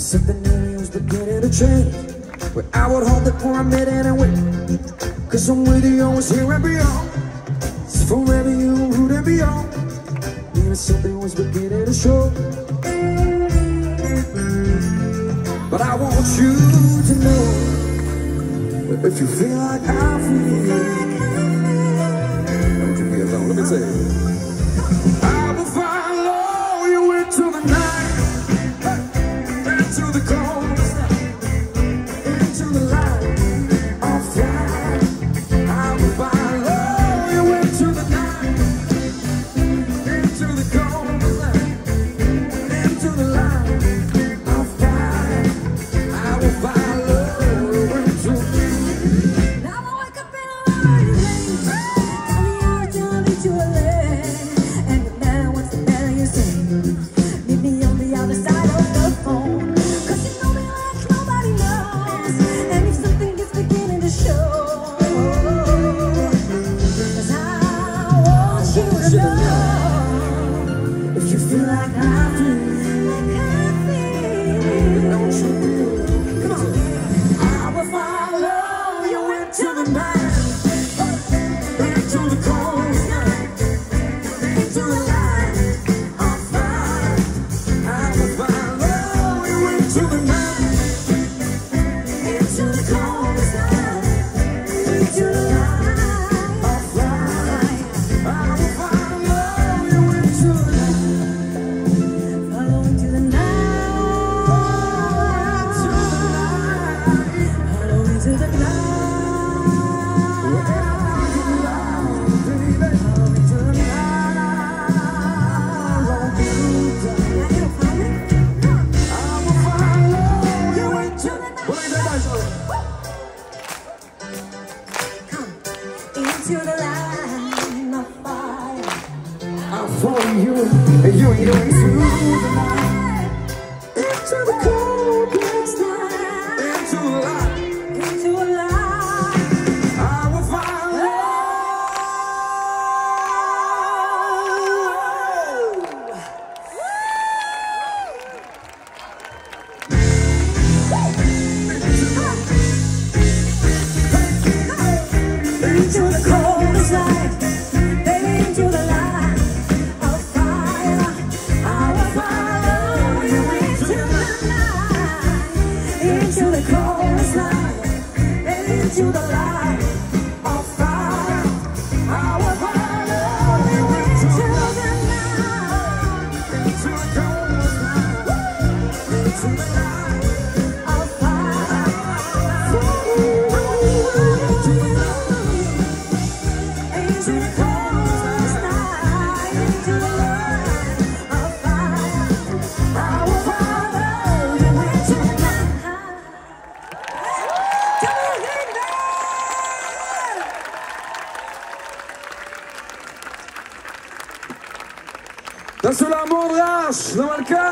something new was beginning to change. But I would hold it for a minute and wait, 'cause I'm with you always here and beyond. So forever you root and beyond. Even something was beginning to show. But I want you to know that if you feel like I feel, don't you be alone, let me tell you. I will follow you into the night, into the cold, into the light of fire. I will follow you into the night, into the cold, into the light of fire. I will follow you into the night. Now I wake up in a morning, tell me how to meet you late. And no matter what's the matter, you say, meet me on the other side of the phone. 'Cause you know me like nobody knows. And if something is beginning to show, 'cause I want you to know, If you feel like I feel, don't you feel? Come on. I will follow you into the night, into the cold, into the light of fire. I will follow you into the night, into the cold, into the light of fire. I will follow you into the night. follow into the night, follow into the night, follow into the night. Into the line of fire. I'm following you, and you into the night, into the cold, into the light. Into a line. I will follow. Into the coldest light, baby, into the light of fire. I will follow you into the night, into the coldest light, baby, into the light of fire. I will follow you into the night, Into the coldest light, into the light of fire. Into the coldest night, into the light of fire. I will follow you into the night. Come on, baby! Da sulla Mondrash, la Malka.